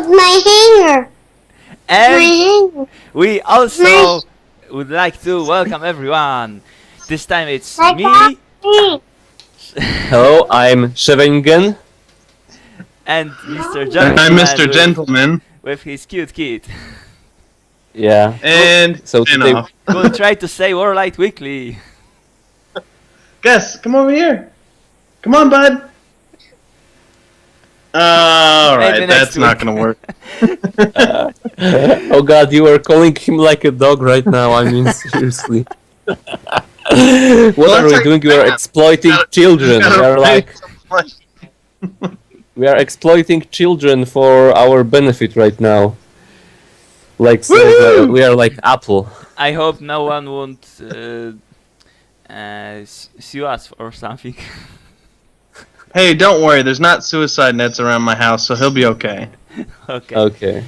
but my hanger. And we also would like to welcome everyone. This time it's me Hello, I'm Schevengen. and Mr. And Gentleman. I'm Mr. Gentleman. With his cute kid. Yeah. And So today, off. We'll try to say Warlight Weekly. Gus, come over here. Come on, bud. Alright, Maybe next that's not gonna work. oh god, you are calling him like a dog right now. I mean, seriously. What are we doing? We are exploiting children. We are exploiting children for our benefit right now. Like we are like Apple. I hope no one won't sue us or something. Hey, don't worry, there's not suicide nets around my house, so he'll be okay. Okay.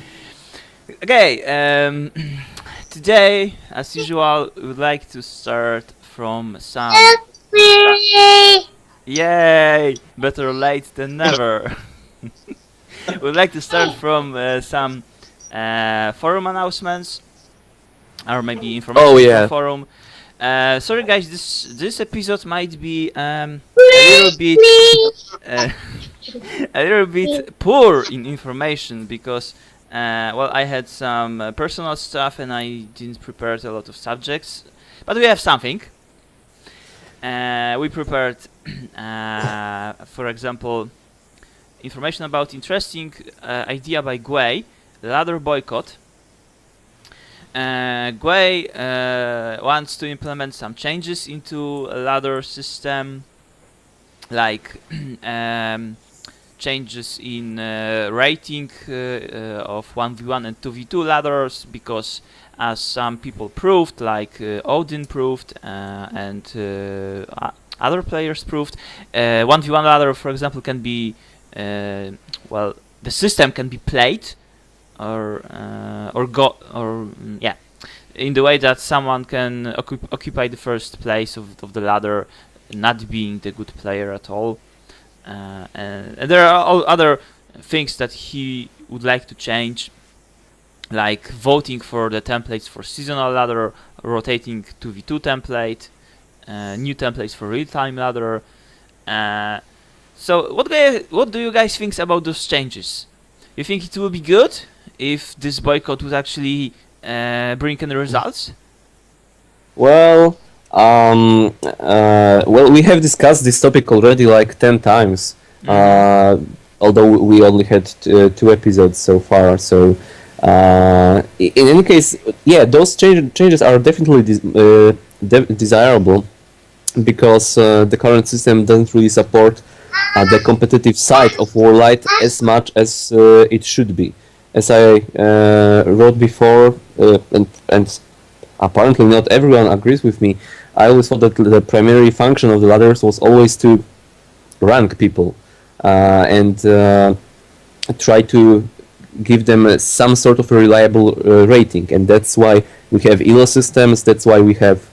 Today, as usual, we would like to start from some... Yay! Better late than never. We'd like to start from some forum announcements, or maybe information from forum. Sorry guys, this episode might be a little bit poor in information because well, I had some personal stuff and I didn't prepare a lot of subjects, but we have something. We prepared, for example, information about interesting idea by Gwei, ladder boycott. Gwei wants to implement some changes into a ladder system, like changes in rating of 1v1 and 2v2 ladders, because as some people proved, like Odin proved and other players proved, 1v1 ladder, for example, can be well, the system can be played in the way that someone can occupy the first place of the ladder, not being the good player at all. And there are all other things that he would like to change, like voting for the templates for seasonal ladder, rotating 2v2 template, new templates for real-time ladder. So what do you guys think about those changes? You think it will be good if this boycott would actually bring any results? Well, we have discussed this topic already like 10 times. Although we only had 2 episodes so far. So, in any case, yeah, those changes are definitely desirable, because the current system doesn't really support the competitive side of Warlight as much as it should be. As I wrote before, and apparently not everyone agrees with me, I always thought that the primary function of the ladders was always to rank people and try to give them some sort of a reliable rating, and that's why we have ELO systems. That's why we have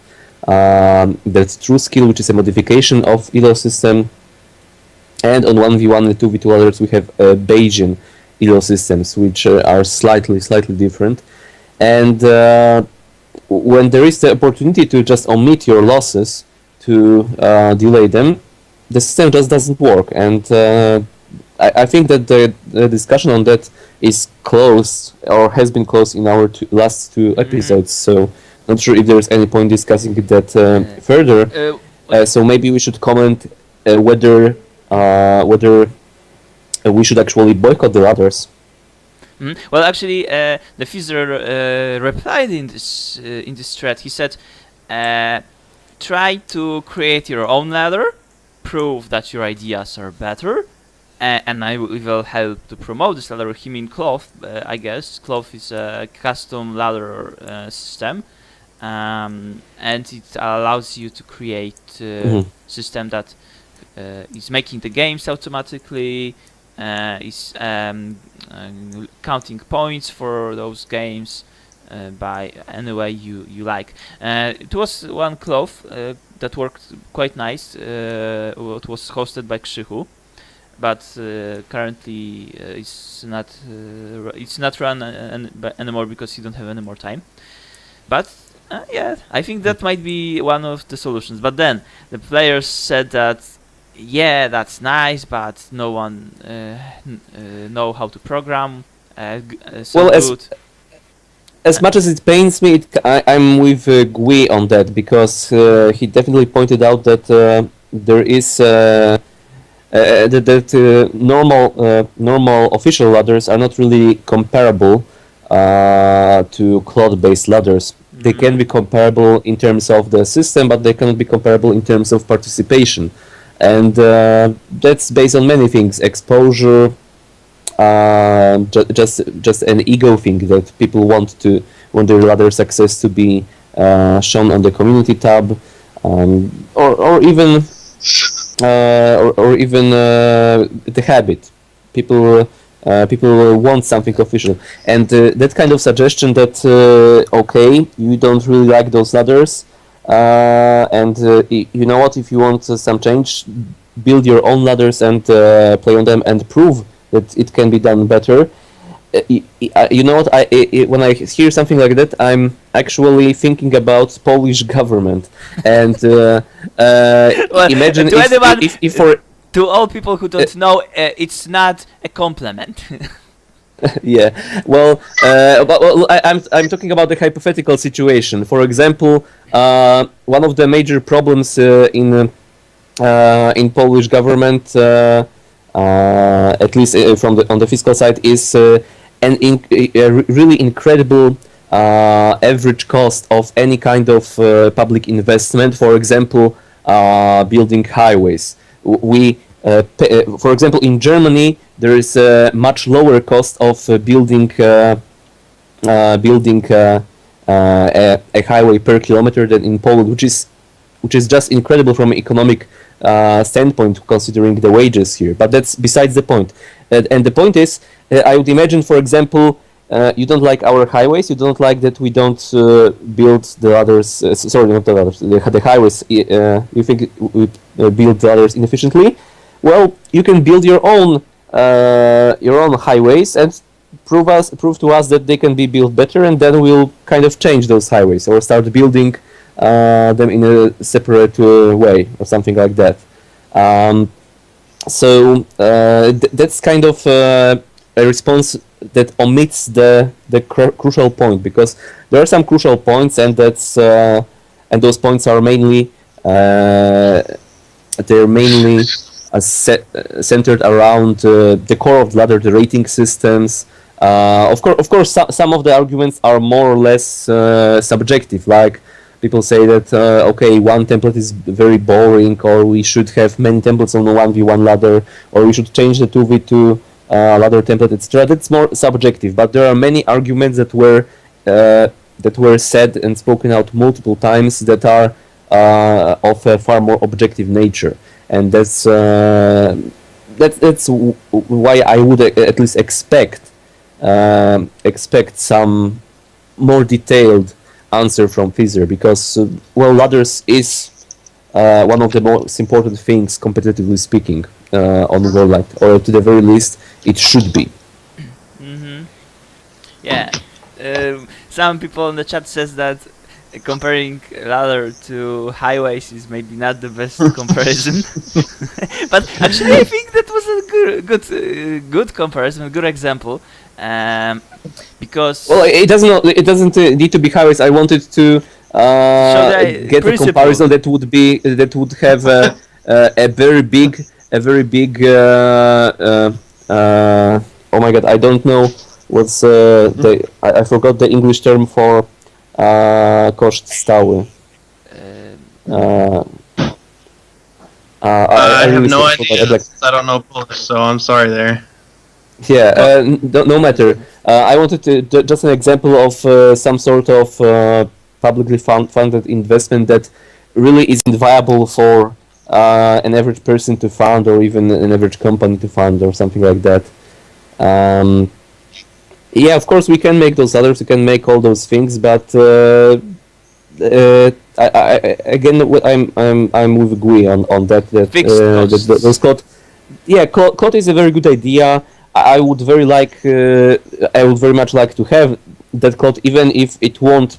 that true skill, which is a modification of ELO system, and on 1v1 and 2v2 ladders we have Bayesian ELO systems, which are slightly different. And when there is the opportunity to just omit your losses to delay them, the system just doesn't work. And I think that the discussion on that is closed, or has been closed in our last 2 episodes. So not sure if there's any point discussing that further. So maybe we should comment whether we should actually boycott the ladders. Well, actually, the Fizzer replied in this thread. He said, try to create your own ladder, prove that your ideas are better, and I will help to promote this ladder. He means Cloth, I guess. Cloth is a custom ladder system, and it allows you to create a system that is making the games automatically, is counting points for those games by any way you like. It was one Cloth that worked quite nice. It was hosted by Krzychu. but currently it's not run anymore because you don't have any more time. But yeah, I think that might be one of the solutions. But then the players said that yeah, that's nice, but no one know how to program. So Well, good. as much as it pains me, I'm with Gui on that, because he definitely pointed out that there is that normal official ladders are not really comparable to cloud-based ladders. They can be comparable in terms of the system, but they cannot be comparable in terms of participation, and that's based on many things: exposure. Just an ego thing that people want their ladder success to be shown on the community tab, or even the habit. People want something official, and that kind of suggestion that okay, you don't really like those ladders, and you know what? If you want some change, build your own ladders and play on them and prove that it can be done better. You know what? When I hear something like that, I'm actually thinking about Polish government, and imagine if for to all people who don't know, it's not a compliment. yeah. Well, I'm talking about the hypothetical situation. For example, one of the major problems in Polish government. At least on the fiscal side, is a really incredible average cost of any kind of public investment. For example, building highways. For example, in Germany, there is a much lower cost of building a highway per kilometer than in Poland, which is just incredible from an economic standpoint, considering the wages here. But that's besides the point. And the point is, I would imagine, for example, you don't like our highways. You don't like that we don't build the others. Sorry, not the others. The highways. You think we build the others inefficiently? Well, you can build your own highways and prove to us that they can be built better, and then we'll kind of change those highways or start building them in a separate way or something like that. So that's kind of a response that omits the crucial point, because there are some crucial points, and that's and those points are mainly centered around the core of the ladder, the rating systems. Of course, some of the arguments are more or less subjective, like people say that okay, one template is very boring, or we should have many templates on the 1v1 ladder, or we should change the 2v2 ladder template, etc. That's more subjective, but there are many arguments that were said and spoken out multiple times that are of a far more objective nature, and that's why I would at least expect some more detailed answer from Fizzer, because well, ladders is one of the most important things, competitively speaking, on Warlight, or to the very least it should be. Yeah, some people in the chat says that comparing ladder to highways is maybe not the best comparison. But actually I think that was a good comparison, a good example, because well, it doesn't need to be highways. I wanted to get a comparison that would have a very big oh my god, I don't know what's I forgot the English term for koszt stały. I have no idea. I don't know Polish, so I'm sorry there. Yeah, no matter. I wanted to just an example of some sort of publicly funded investment that really isn't viable for an average person to fund, or even an average company to fund, or something like that. Yeah, of course we can make those others. We can make all those things, but I'm with Gui on that. Those Yeah, cloud is a very good idea. I would very like, I would very much like to have that cloud, even if it won't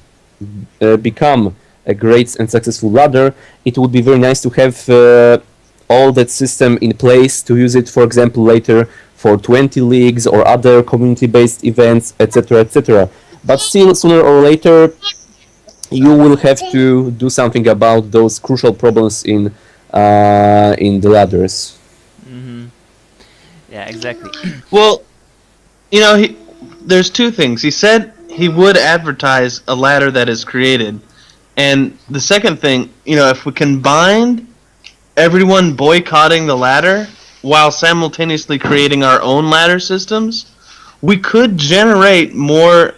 become a great and successful ladder. It would be very nice to have all that system in place to use it, for example, later for 20 leagues or other community-based events, etc., etc. But still, sooner or later, you will have to do something about those crucial problems in the ladders. Hmm. Yeah, exactly. Well, there's two things. He said he would advertise a ladder that is created, and the second thing, if we combined everyone boycotting the ladder while simultaneously creating our own ladder systems, we could generate more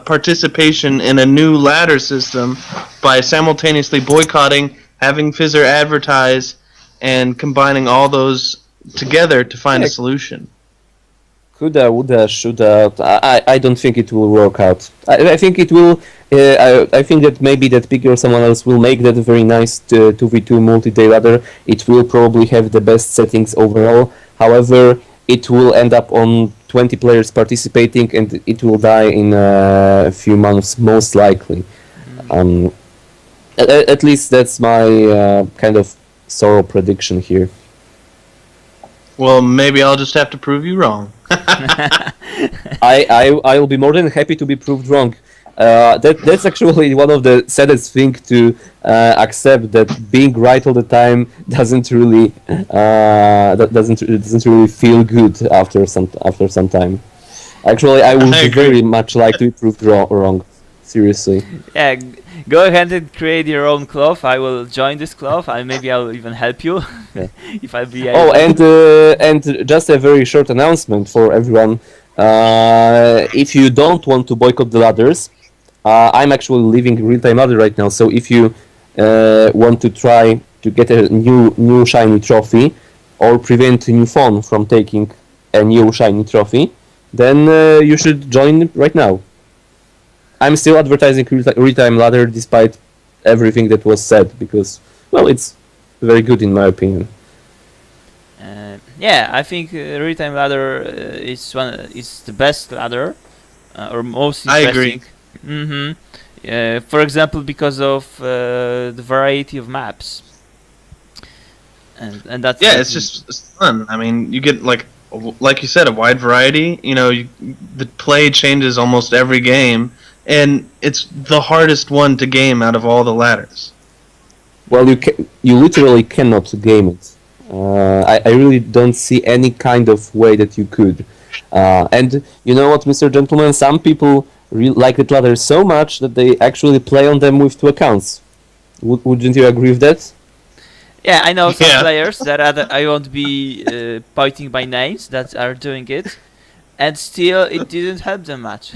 participation in a new ladder system by simultaneously boycotting, having Fizzer advertise, and combining all those together to find a Yeah. solution. Coulda, woulda, shoulda. I don't think it will work out. I think it will. I think that maybe that Piggy or someone else will make that a very nice 2v2 multi-day ladder. It will probably have the best settings overall. However, it will end up on 20 players participating, and it will die in a few months, most likely. Um, at least that's my kind of sorrow prediction here. Well, maybe I'll just have to prove you wrong. I will be more than happy to be proved wrong. That's actually one of the saddest thing to accept, that being right all the time doesn't really doesn't really feel good after some time. Actually, I would I agree. very much like to be proved wrong. Seriously. Yeah, go ahead and create your own club. I will join this club. Maybe I'll even help you Yeah. if I'll be able. Oh, and just a very short announcement for everyone. If you don't want to boycott the ladders, I'm actually leaving real-time ladder right now. So if you want to try to get a new shiny trophy, or prevent new phone from taking a new shiny trophy, then you should join right now. I'm still advertising real-time ladder despite everything that was said, because, well, it's very good in my opinion. Yeah, I think real-time ladder is the best ladder or most I agree. interesting. For example, because of the variety of maps, and that's Yeah, it's fun. I mean, you get like you said, a wide variety. The play changes almost every game, and it's the hardest one to game out of all the ladders. Well, you literally cannot game it. I really don't see any kind of way that you could. And you know what, Mr. Gentleman? Some people like the ladder so much that they actually play on them with two accounts. Wouldn't you agree with that? Yeah, I know some Yeah. players that I won't be pointing by names that are doing it, and still it didn't help them much.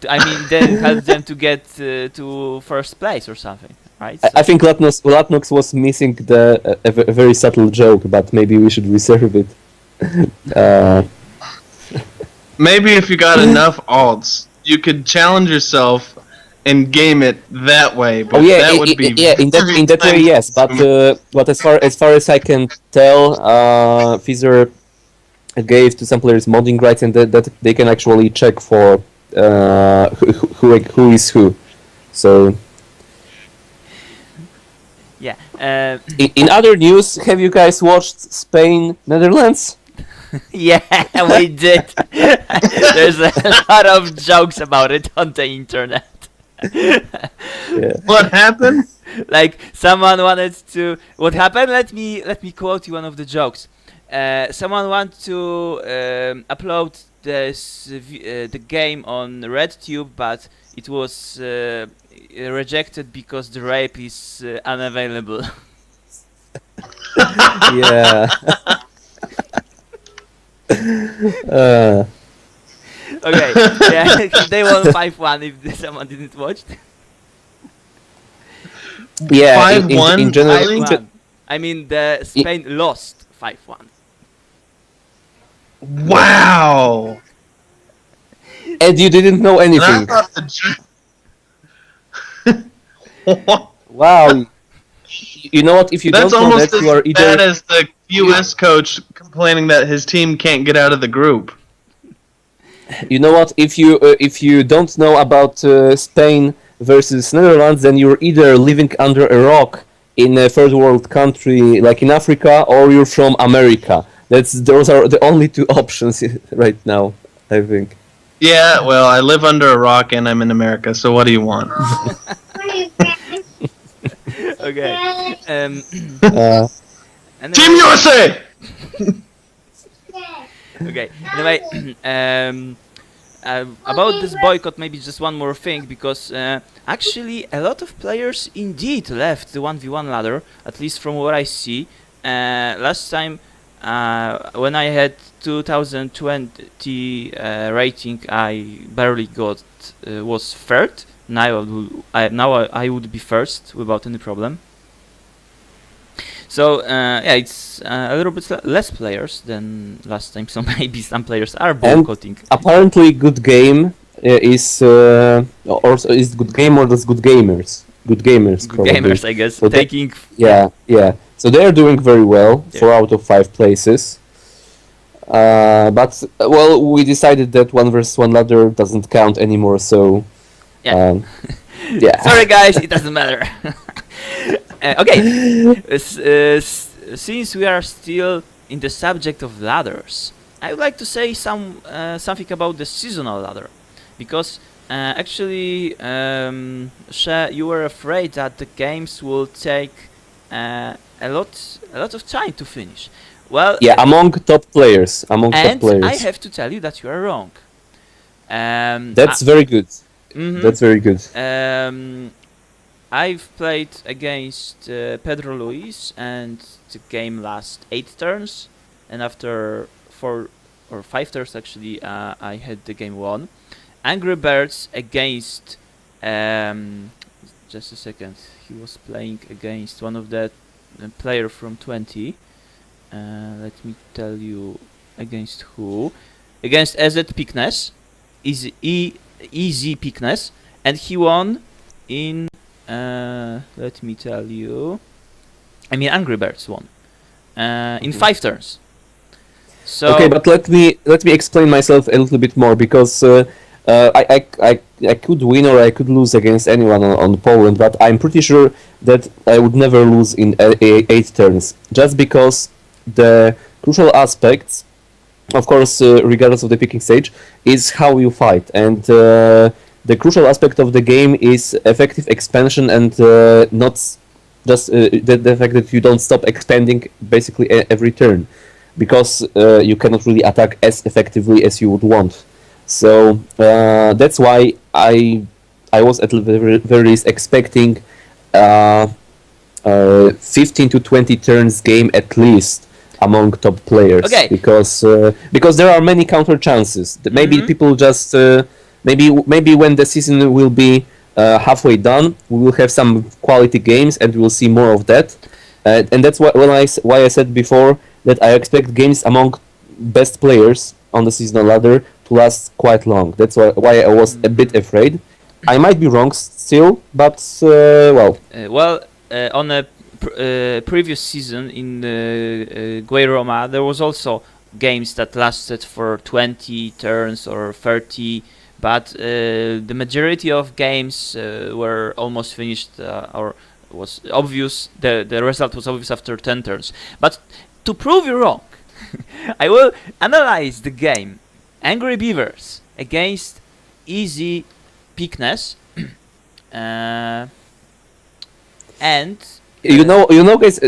I mean, it didn't help them to get to first place or something, right? I think Latnox was missing a very subtle joke, but maybe we should reserve it. Uh, Maybe if you got enough alts, you could challenge yourself and game it that way. But Oh yeah, that would be in that way, yes. But as far as I can tell, Fizzer gave to some players modding rights, and that they can actually check for who is who. So Yeah. in other news, have you guys watched Spain Netherlands? Yeah, we did. There's a lot of jokes about it on the internet. Yeah. what happened. Like someone wanted to. What happened? Let me quote you one of the jokes. Someone wanted to upload the game on RedTube, but it was rejected because the rape is unavailable. Yeah. Okay, yeah, they won 5-1 if someone didn't watch. Yeah. In 5-1? general, Really? 5-1. I mean, the Spain lost 5-1. Wow. and you didn't know And I anything. thought the Wow. You know what? If you That's don't know almost that, you as are bad either. as the U.S. coach complaining that his team can't get out of the group. You know what? If you don't know about Spain versus Netherlands, then you're either living under a rock in a third world country like in Africa, or you're from America. Those are the only two options right now, I think. Yeah, well, I live under a rock and I'm in America, so what do you want? Okay. Um, Uh, Team anyway, USA! okay. Anyway, about this boycott, maybe just one more thing, because actually a lot of players indeed left the 1v1 ladder, at least from what I see. Last time, when I had 2020 rating, I barely was third. Now I would be first without any problem. So yeah, it's a little bit less players than last time. So maybe some players are boycotting. apparently, good game is also is good game or just good gamers. Good gamers, Good probably. gamers, I guess, So taking. yeah. So they are doing very well, Yeah. 4 out of 5 places. But well, we decided that 1 versus 1 ladder doesn't count anymore. So Yeah. yeah. Sorry, guys, it doesn't matter. Okay, since we are still in the subject of ladders, I would like to say something about the seasonal ladder, because actually, She, you were afraid that the games will take a lot of time to finish. Well, Yeah, among top players. Among top and players. I have to tell you that you are wrong. That's very good. Mhm. That's very good. I've played against Pedro Luis, and the game lasts 8 turns, and after 4 or 5 turns actually, I had the game won. Angry Birds against, just a second, he was playing against one of the player from 20. Let me tell you against who. Against AZ Pickness, Easy Pickness, and he won in. Let me tell you. I mean, Angry Birds won in 5 turns. So Okay, but let me explain myself a little bit more, because I could win or I could lose against anyone on Poland, but I'm pretty sure that I would never lose in 8 turns, just because the crucial aspects, of course, regardless of the picking stage, is how you fight, and the crucial aspect of the game is effective expansion, and not just the fact that you don't stop expanding basically every turn, because you cannot really attack as effectively as you would want. So that's why I was at the very least expecting 15 to 20 turns game at least among top players. Okay. Because there are many counter chances. Maybe Mhm. people just maybe when the season will be halfway done, we will have some quality games and we'll see more of that. And that's why I said before that I expect games among best players on the seasonal ladder to last quite long. That's why I was a bit afraid. I might be wrong still, but well. On a previous season in Guay Roma, there was also games that lasted for 20 turns or 30, but the majority of games were almost finished or was obvious. The result was obvious after 10 turns. But to prove you wrong, I will analyze the game Angry Beavers against Easy Pickness. And You know, guys.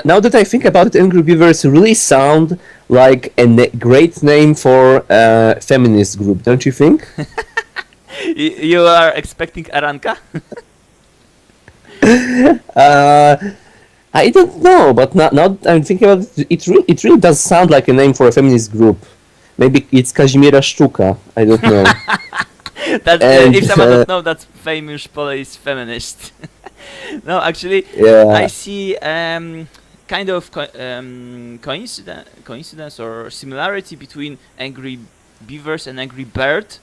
Now that I think about it, Angry Beavers really sound like a great name for a feminist group, don't you think? you are expecting Aranka? I don't know, but now that I'm thinking about it, it really does sound like a name for a feminist group. Maybe it's Kazimiera Sztuka. I don't know. That's, And, if someone doesn't know, that's famous Polish feminist. No, actually, Yeah. I see kind of coincidence or similarity between Angry Beavers and Angry Bird.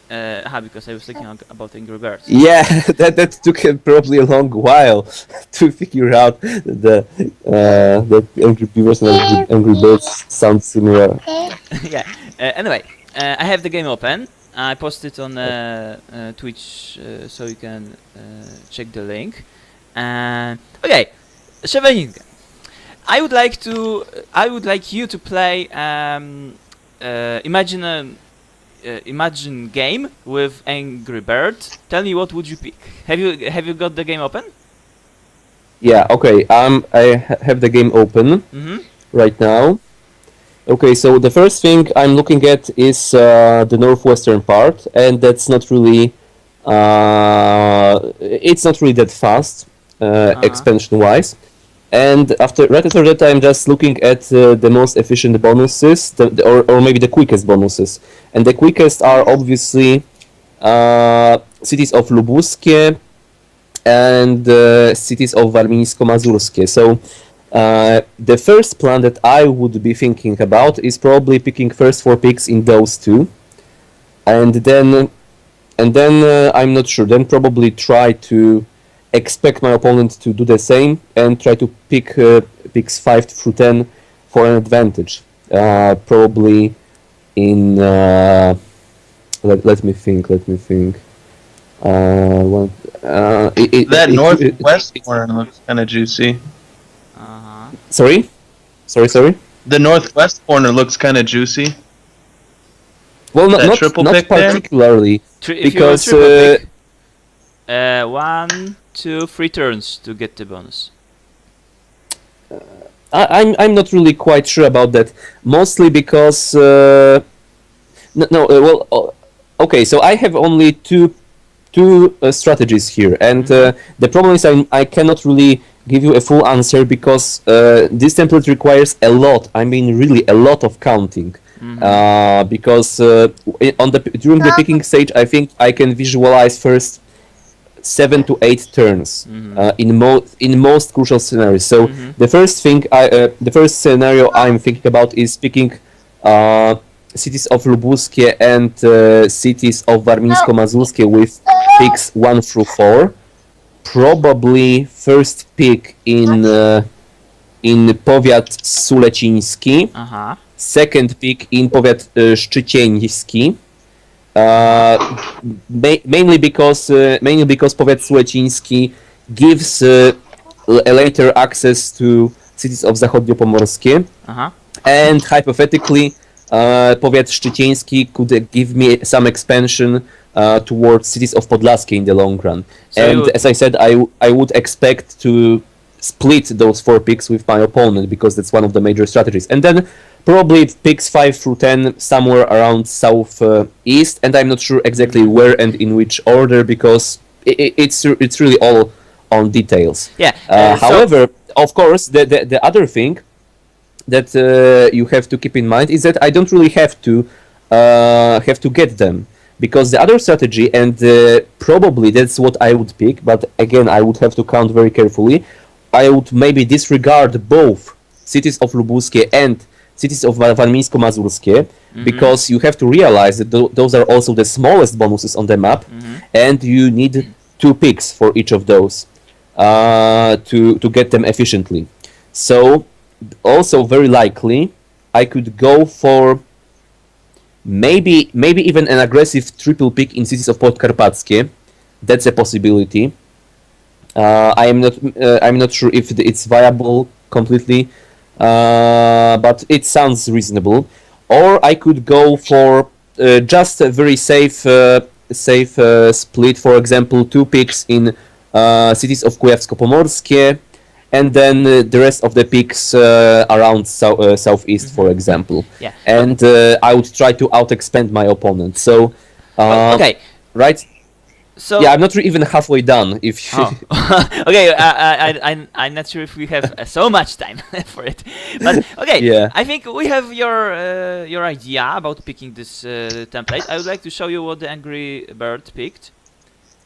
Because I was thinking about Angry Birds. Yeah, that took him probably a long while to figure out that Angry Beavers and Angry Birds sound similar. Yeah. Anyway, I have the game open. I posted on Twitch, so you can check the link. Okay, Chevening. I would like you to play. Imagine game with Angry Bird. Tell me, what would you pick? Have you got the game open? Yeah, okay. Have the game open right now. Okay, so the first thing I'm looking at is the northwestern part, and that's not really. It's not really that fast, expansion-wise. And right after that, I'm just looking at the most efficient bonuses, or maybe the quickest bonuses. And the quickest are obviously cities of Lubuskie and cities of Warmińsko-Mazurskie. So the first plan that I would be thinking about is probably picking first 4 picks in those two, and then I'm not sure. Then probably try to expect my opponent to do the same and try to pick picks 5 through 10 for an advantage. Probably in let me think. That northwest corner looks kind of juicy. Sorry. The northwest corner looks kind of juicy. Well, That not triple not pick there? particularly, If because you triple pick, 1, 2, 3 turns to get the bonus. I'm not really quite sure about that. Mostly because okay. So I have only two strategies here, and the problem is I cannot really give you a full answer because this template requires a lot. I mean, really a lot of counting. Because during the picking stage, I think I can visualize first 7 to 8 turns in most crucial scenarios. So the first scenario I'm thinking about is picking cities of Lubuskie and cities of Warmińsko-Mazurskie with picks 1 through 4. Probably first pick in powiat suleciński. Second pick in powiat szczycieński. Mainly because powiat suleciński gives later access to cities of zachodniopomorskie, and hypothetically powiat szczycieński could give me some expansion towards cities of Podlaskie in the long run. So and as I said, I would expect to split those 4 picks with my opponent because that's one of the major strategies. And then probably picks 5 through 10 somewhere around southeast, and I'm not sure exactly where and in which order because it's really all on details. Yeah. However, of course, the other thing that you have to keep in mind is that I don't really have to get them, because the other strategy, and probably that's what I would pick, but again I would have to count very carefully. I would maybe disregard both cities of Lubuskie and cities of Warmińsko-Mazurskie, because you have to realize that those are also the smallest bonuses on the map, and you need 2 picks for each of those to get them efficiently. So also very likely I could go for maybe even an aggressive triple pick in cities of Podkarpackie. That's a possibility. I'm not sure if it's viable completely, but it sounds reasonable. Or I could go for just a very safe split. For example, 2 picks in cities of Kujawsko-Pomorskie, and then the rest of the picks around southeast, for example. Yeah. And I would try to out-expand my opponent. So okay. Right. So yeah, I'm not even halfway done. If you okay, I'm not sure if we have so much time for it, but okay. Yeah. I think we have your idea about picking this template. I would like to show you what the Angry Bird picked.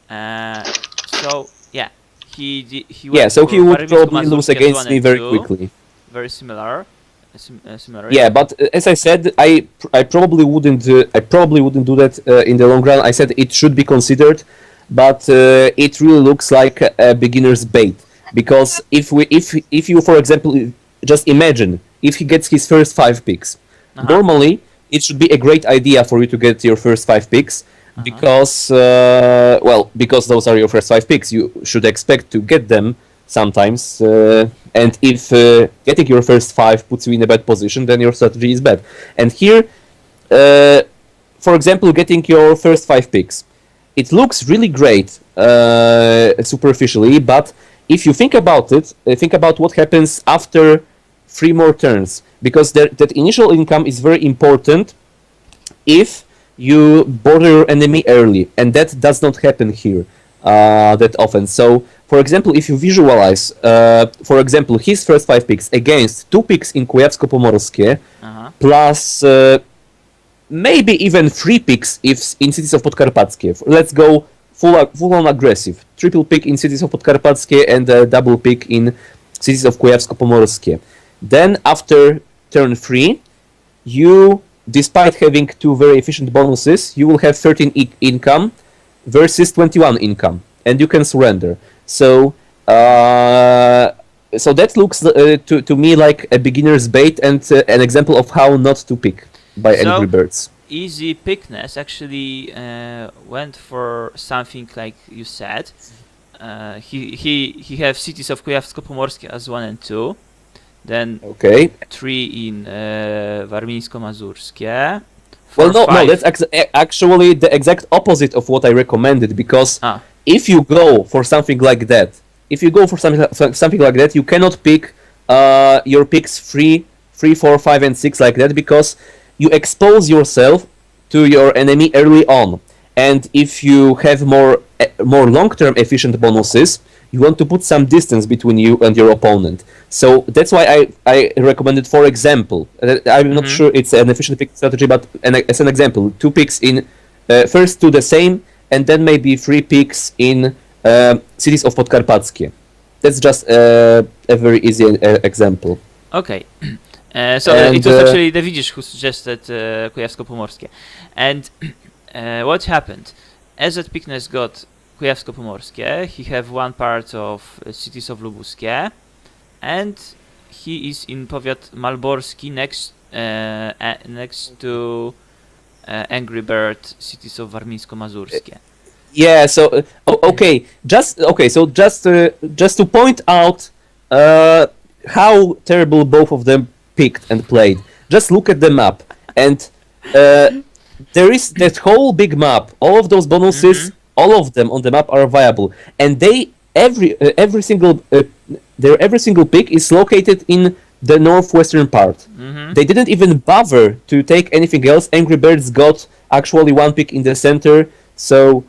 So yeah, he yeah, so he would probably lose against me very quickly. Very similar similar. Yeah, but as I said, I probably wouldn't do that in the long run. I said it should be considered, but it really looks like a beginner's bait, because if you, for example, just imagine if he gets his first 5 picks. Uh-huh. Normally it should be a great idea for you to get your first 5 picks, because because those are your first 5 picks. You should expect to get them sometimes, and if getting your first 5 puts you in a bad position, then your strategy is bad. And here, for example, getting your first 5 picks, it looks really great superficially, but if you think about it, think about what happens after 3 more turns, because that initial income is very important if you border your enemy early, and that does not happen here that often. So, for example, if you visualize, for example, his first 5 picks against 2 picks in Kujawsko-Pomorskie, plus maybe even 3 picks if in Cities of Podkarpackie. Let's go full on aggressive. Triple pick in Cities of Podkarpackie and a double pick in Cities of Kujawsko-Pomorskie. Then after turn 3, you, despite having 2 very efficient bonuses, you will have 13 income versus 21 income, and you can surrender. So, so that looks to me like a beginner's bait and an example of how not to pick by Angry Birds. Easy Pickness actually went for something like you said. He have Cities of Kujawsko-Pomorskie as 1 and 2. Then 3 in Warmińsko-Mazurskie. Well, no, that's actually the exact opposite of what I recommended, because if you go for something like that, you cannot pick your picks 3, 4, 5, and 6 like that, because you expose yourself to your enemy early on. And if you have more long-term efficient bonuses, you want to put some distance between you and your opponent. So that's why I recommended, for example, I'm not sure it's an efficient pick strategy, but as an example, 2 picks in first 2 the same, and then maybe 3 picks in Cities of Podkarpackie. That's just a very easy example. Okay. So it was actually Dawidzisz who suggested Kujawsko-Pomorskie. And what happened? As Pickness got Kujawsko-Pomorskie, he have 1 part of Cities of Lubuskie, and he is in Powiat Malborski next to Angry Bird Cities of Warmińsko-Mazurskie. Yeah, so just to point out how terrible both of them picked and played. Just look at the map, and there is that whole big map. All of those bonuses, all of them on the map are viable, and every single pick is located in the northwestern part. They didn't even bother to take anything else. Angry Birds got actually 1 pick in the center, so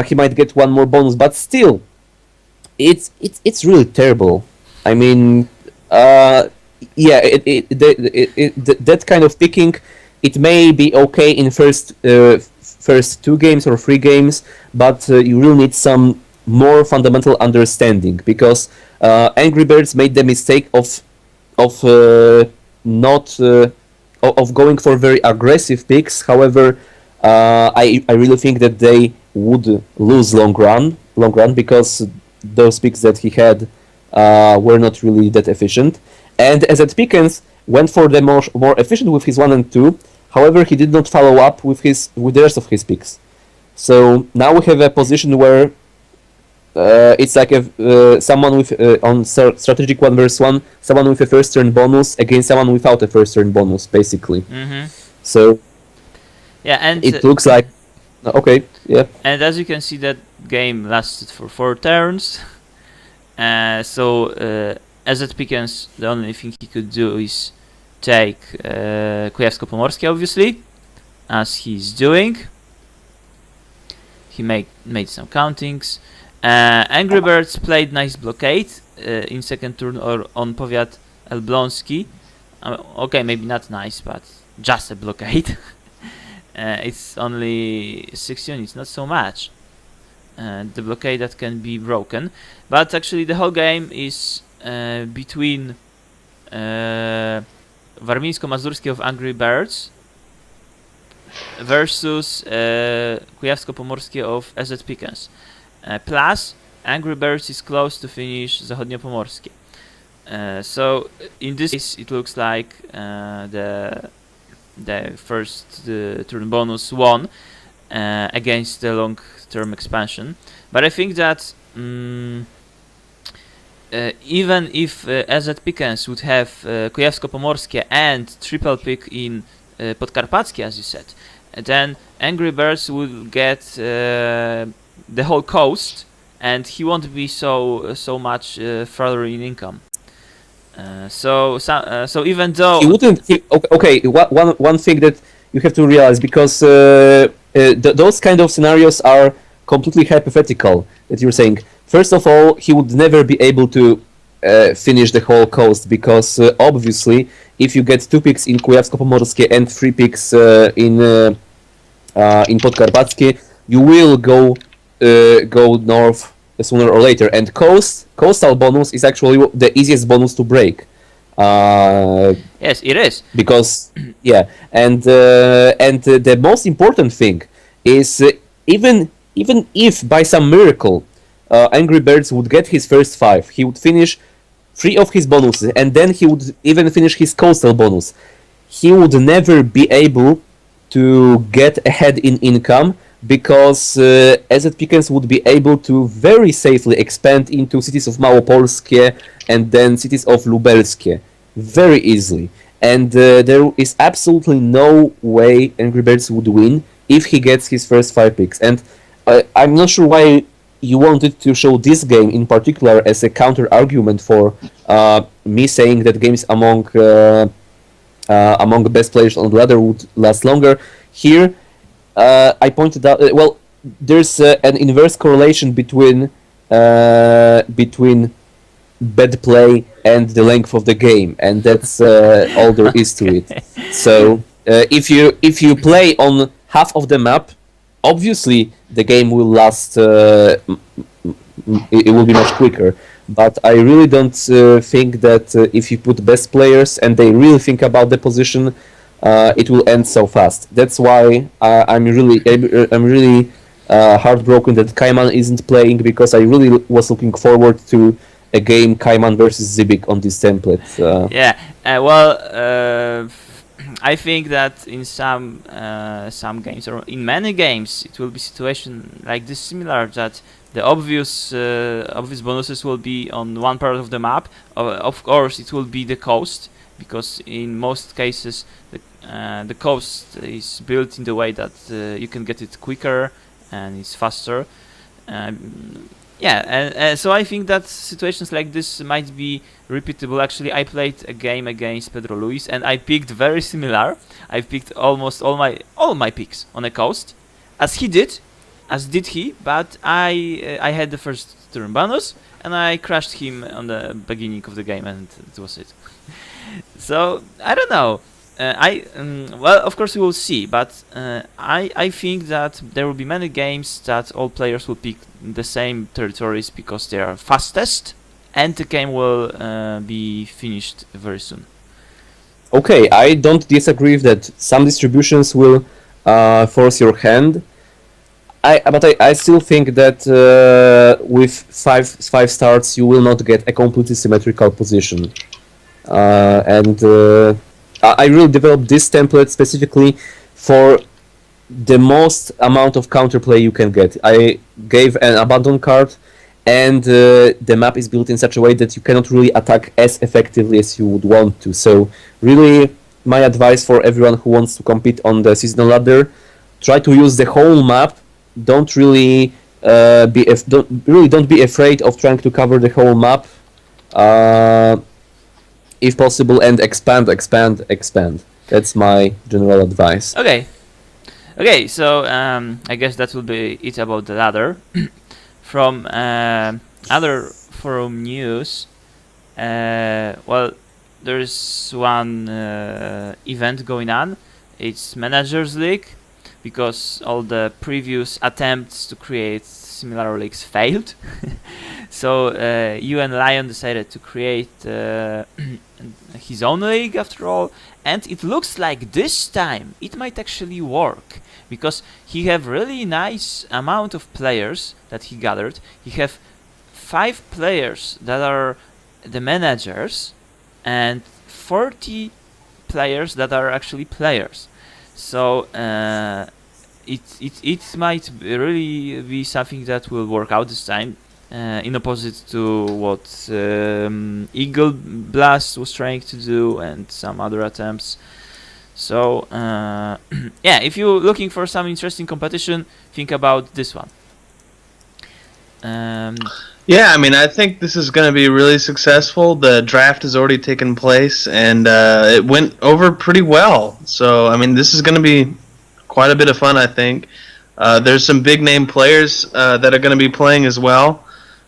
he might get 1 more bonus, but still, it's really terrible. I mean, that kind of picking, it may be okay in first 2 games or 3 games, but you really need some more fundamental understanding, because Angry Birds made the mistake of going for very aggressive picks. However, I really think that they would lose long run because those picks that he had were not really that efficient. And as at Pickens went for the more efficient with his 1 and 2. However, he did not follow up with the rest of his picks. So now we have a position where it's like someone with on strategic 1 versus 1, someone with a first turn bonus against someone without a first turn bonus, basically. So yeah, and it looks like And as you can see, that game lasted for 4 turns. So as it Pickens, the only thing he could do is take Kujawsko-Pomorskie, obviously, as he's doing. He made some countings. Angry Birds played nice blockade in second turn or on Powiat Elbląski. Okay, maybe not nice, but just a blockade. It's only 6 units, not so much. The blockade that can be broken, but actually the whole game is between Warmińsko-Mazurskie of Angry Birds versus Kujawsko-Pomorskie of AZ Pickens. Plus, Angry Birds is close to finish Zachodnio-Pomorskie. So in this case, it looks like the first turn bonus won against the long-term expansion. But I think that even if AZ Pickens would have Kujawsko-Pomorskie and triple pick in Podkarpackie, as you said, then Angry Birds would get the whole coast, and he won't be so much further in income. So even though He wouldn't. Okay, one thing that you have to realize, because those kind of scenarios are completely hypothetical. That you're saying. First of all, he would never be able to finish the whole coast, because obviously, if you get 2 picks in Kujawsko-Pomorskie and 3 picks in Podkarpackie, you will go north sooner or later. And coastal bonus is actually the easiest bonus to break. Yes, it is. Because and the most important thing is even if by some miracle Angry Birds would get his first 5, he would finish 3 of his bonuses, and then he would even finish his coastal bonus. He would never be able to get ahead in income, because AZ Pickens would be able to very safely expand into cities of Małopolskie and then cities of Lubelskie very easily. And there is absolutely no way Angry Birds would win if he gets his first 5 picks. And I'm not sure why you wanted to show this game in particular as a counter argument for me saying that games among the best players on the ladder would last longer. Here, I pointed out, there's an inverse correlation between bad play and the length of the game, and that's all there is to it. So if you play on half of the map, obviously the game will last. It will be much quicker. But I really don't think that if you put best players and they really think about the position, it will end so fast. That's why I'm really heartbroken that Kaiman isn't playing, because I really was looking forward to a game Kaiman versus Zibik on this template. I think that in some games, or in many games, it will be situation like this similar, that the obvious bonuses will be on one part of the map. Of course, it will be the coast, because in most cases the coast is built in the way that you can get it quicker and it's faster. So I think that situations like this might be repeatable. Actually, I played a game against Pedro Luis, and I picked very similar. I picked almost all my picks on a coast, as did he. But I had the first turn bonus, and I crushed him on the beginning of the game, and that was it. So I don't know. Of course we will see, but I think that there will be many games that all players will pick the same territories because they are fastest, and the game will be finished very soon. Okay, I don't disagree with that. Some distributions will force your hand. I still think that with five starts you will not get a completely symmetrical position. I really developed this template specifically for the most amount of counterplay you can get. I gave an abandon card, and the map is built in such a way that you cannot really attack as effectively as you would want to. So really, my advice for everyone who wants to compete on the seasonal ladder: try to use the whole map. Don't be afraid of trying to cover the whole map. If possible, and expand. That's my general advice. Okay, so I guess that will be it about the ladder. From other forum news, there's one event going on. It's Managers League, because all the previous attempts to create similar leagues failed. So you and Lion decided to create his own league after all, and it looks like this time it might actually work because he have really nice amount of players that he gathered. He have 5 players that are the managers and 40 players that are actually players. So it might really be something that will work out this time. In opposite to what Eagle Blast was trying to do and some other attempts. So yeah, if you're looking for some interesting competition, think about this one. Yeah, I mean, I think this is going to be really successful. The draft has already taken place, and it went over pretty well. So, I mean, this is going to be quite a bit of fun, I think. There's some big-name players that are going to be playing as well.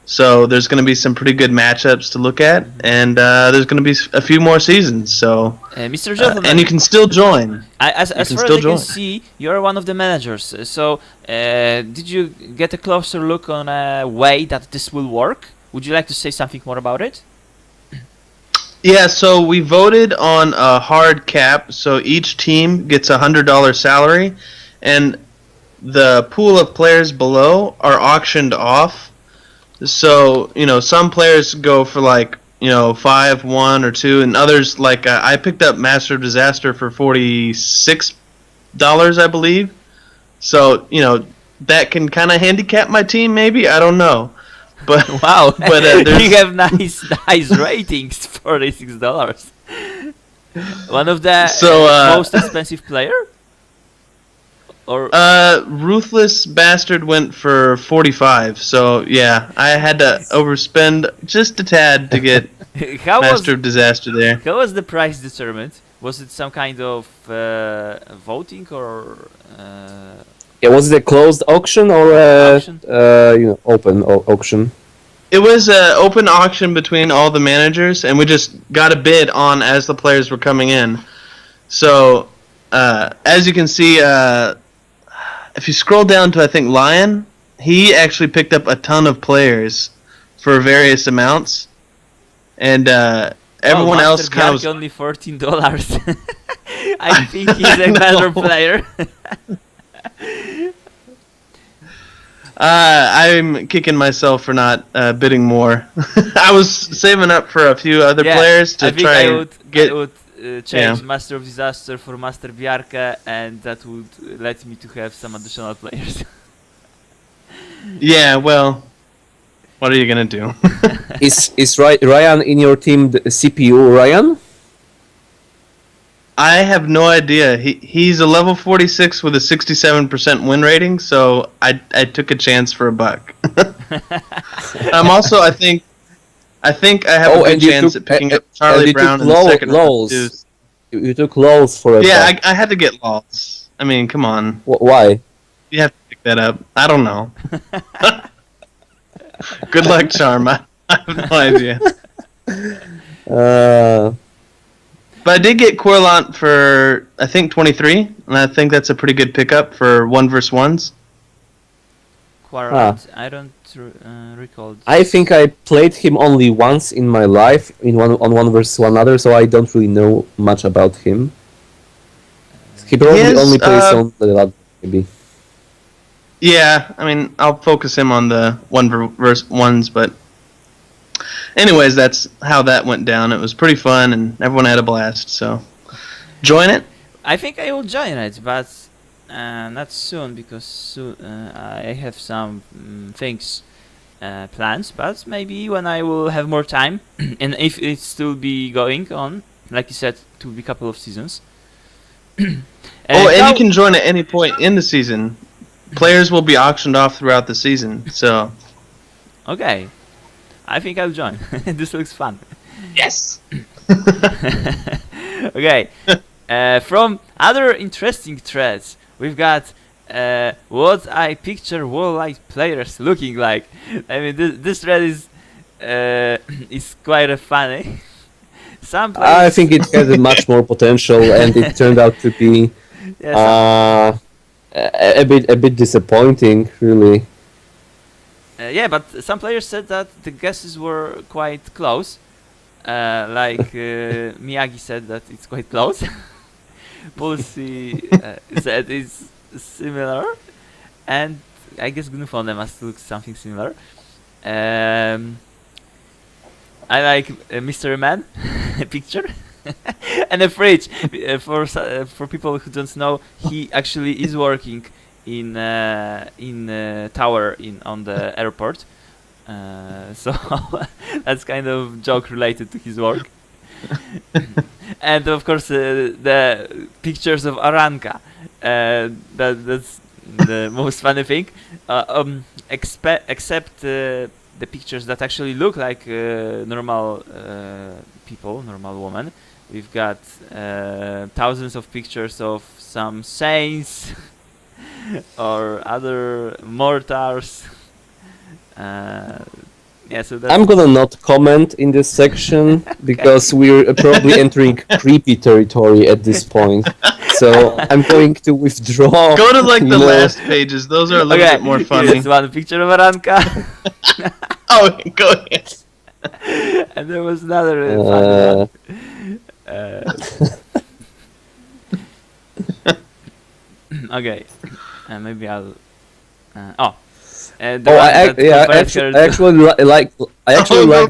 So there's going to be some pretty good matchups to look at, and there's going to be a few more seasons. So, Mr. Gentleman, and you can still join. As far as I can see, you're one of the managers. So, did you get a closer look on a way that this will work? Would you like to say something more about it? Yeah, so we voted on a hard cap. So each team gets $100 salary, and the pool of players below are auctioned off. So, some players go for 5, 1, or 2, and others, I picked up Master of Disaster for $46, I believe. So, that can kind of handicap my team, maybe? I don't know. But wow, but you have nice ratings, $46. One of the most expensive player? Or Ruthless Bastard went for 45, so yeah, I had to overspend just a tad to get Master of Disaster there. How was the price determined? Was it some kind of voting or? Yeah, was it a closed auction or auction? Open auction? It was an open auction between all the managers, and we just got a bid on as the players were coming in. So, as you can see, if you scroll down to, I think, Lion, he actually picked up a ton of players for various amounts. And everyone else kind of was... only $14. I think he's a better player. I'm kicking myself for not bidding more. I was saving up for a few other players to try and get... I would change Master of Disaster for Master Biarka, and that would let me to have some additional players. Yeah, well, what are you gonna do? Is Ryan in your team the CPU Ryan? I have no idea. He's a level 46 with a 67% win rating, so I took a chance for a buck. I'm also, I think I have a good chance at picking up Charlie Brown in the second round. You took lows for a buck. I had to get lows. I mean, come on. Why? You have to pick that up. I don't know. Good luck, Charm. I have no idea. But I did get Corlant for, I think, 23, and I think that's a pretty good pickup for 1v1s. Corlant, I don't recall. I think I played him only once in my life, on one versus one other, so I don't really know much about him. He probably only plays on the ladder, maybe. Yeah, I mean, I'll focus him on the 1v1s, but anyways, that's how that went down. It was pretty fun, and everyone had a blast, so join it? I think I will join it, but not soon, because I have some things plans, but maybe when I will have more time, and if it still be going on, like you said, to be a couple of seasons. And you can join at any point in the season. Players will be auctioned off throughout the season, so... Okay. I think I'll join. This looks fun. Yes! Okay. From other interesting threads, we've got what I picture Warlight players looking like. I mean, this thread is quite funny. Some players I think it has much more potential, and it turned out to be a bit disappointing, really. Yeah, but some players said that the guesses were quite close. Like Miyagi said that it's quite close. Pulsi said it's similar, and I guess Gnuphone must look something similar. I like Mr. Man picture. And a fridge. For people who don't know, he actually is working in tower on the airport. So that's kind of joke related to his work. And of course the pictures of Aranka. That's the most funny thing. Except the pictures that actually look like normal people, normal women. We've got thousands of pictures of some saints or other mortars. Yeah, so that's I'm gonna not comment in this section because we're probably entering creepy territory at this point. So I'm going to withdraw. Go to like the you know. last pages. Those are a little bit more funny. Here's one picture of Aranka. Oh, go ahead. And there was another funny one. Okay, maybe I'll. I actually like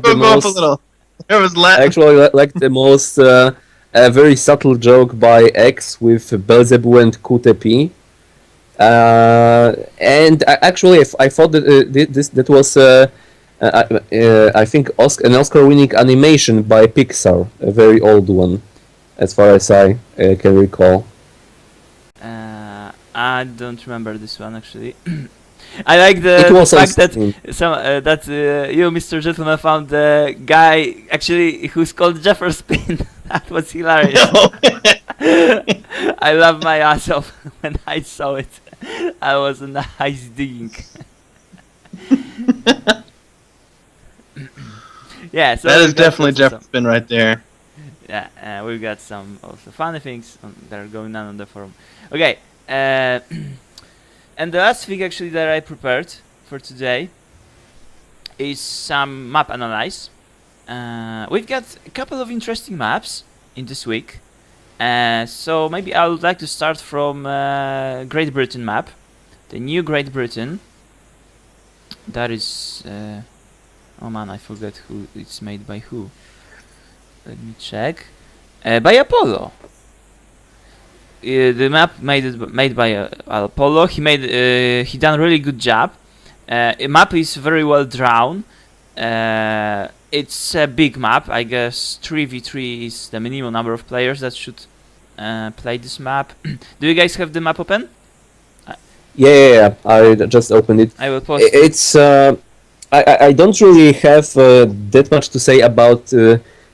the most. Up a little. There was I actually like the most a very subtle joke by X with Belzebu and Kutepi. And I thought that that was I think an Oscar-winning animation by Pixar, a very old one, as far as I can recall. I don't remember this one actually. I like the fact that you, Mr. Gentleman, found the guy actually who's called Jefferson. That was hilarious. I laughed my ass off when I saw it. I was in nice digging. Yeah, so that is definitely Jefferson right there. Yeah, we've got some also funny things that are going on the forum. Okay, and the last thing actually that I prepared for today is some map analyze. We've got a couple of interesting maps in this week. So maybe I would like to start from Great Britain map. The new Great Britain. That is... oh man, I forgot who it's made by who. Let me check. By Apollo. The map made by Apollo. He done a really good job. The map is very well drawn. It's a big map. I guess 3v3 is the minimum number of players that should play this map. Do you guys have the map open? Yeah, I just opened it. I will post. It's I don't really have that much to say about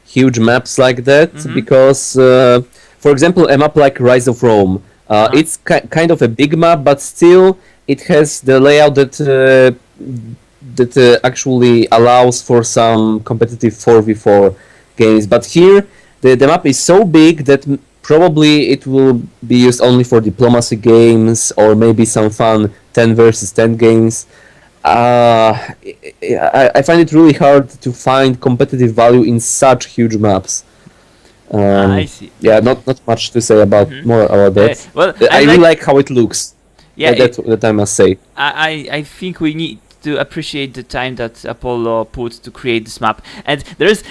huge maps like that because, for example, a map like Rise of Rome, it's kind of a big map, but still it has the layout that actually allows for some competitive 4v4 games. But here, the map is so big that probably it will be used only for diplomacy games or maybe some fun 10 versus 10 games. I find it really hard to find competitive value in such huge maps. I see. Yeah, not much to say about more about that. Well, I really like how it looks. Yeah, that I must say. I think we need to appreciate the time that Apollo put to create this map. And there's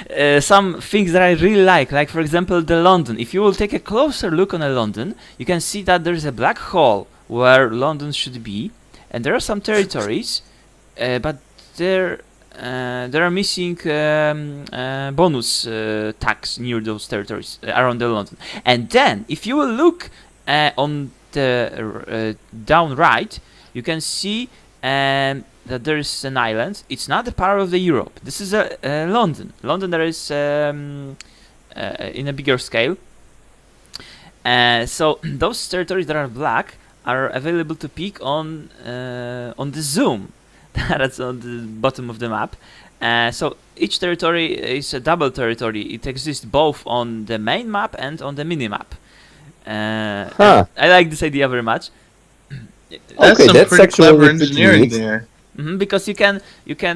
some things that I really like for example the London. If you will take a closer look on a London, you can see that there's a black hole where London should be, and there are some territories, but there are missing bonus tax near those territories around the London. And then if you will look on the down right, you can see that there is an island. It's not a part of the Europe. This is London. London there is in a bigger scale. So those territories that are black are available to pick on the zoom. That's on the bottom of the map. So each territory is a double territory. It exists both on the main map and on the mini map. I like this idea very much. That's some pretty clever engineering there. Because you can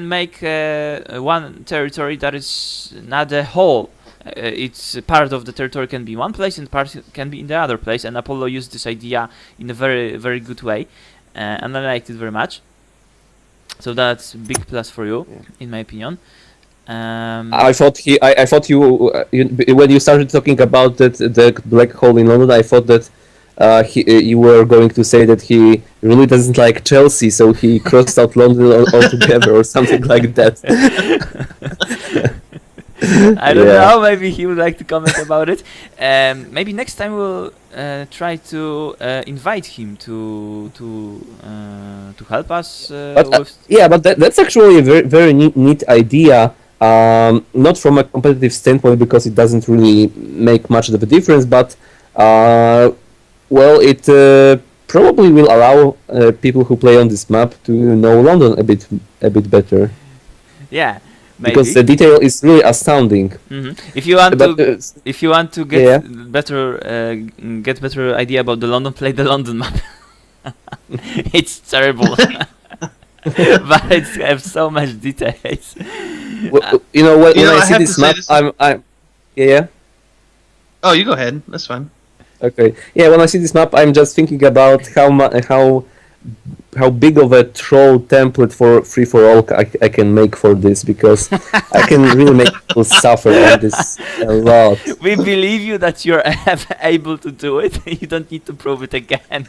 make one territory that is not a whole. It's part of the territory can be in one place and part can be in the other place. And Apollo used this idea in a very very good way, and I liked it very much. So that's a big plus for you, in my opinion. I thought when you started talking about the black hole in London, I thought that you were going to say that he really doesn't like Chelsea, so he crossed out London altogether or something like that. I don't know. Maybe he would like to comment about it. Maybe next time we'll try to invite him to help us with. But that's actually a very very neat idea. Not from a competitive standpoint because it doesn't really make much of a difference, but it probably will allow people who play on this map to know London a bit better. Yeah. Maybe. Because the detail is really astounding. If you want to get better idea about the London, play the London map. It's terrible, but it has so much details. When I see this map, I'm. Yeah. Oh, you go ahead. That's fine. Okay. Yeah, when I see this map, I'm just thinking about how big of a troll template for free for all I can make for this, because I can really make people suffer on this a lot. We believe you that you're able to do it. You don't need to prove it again.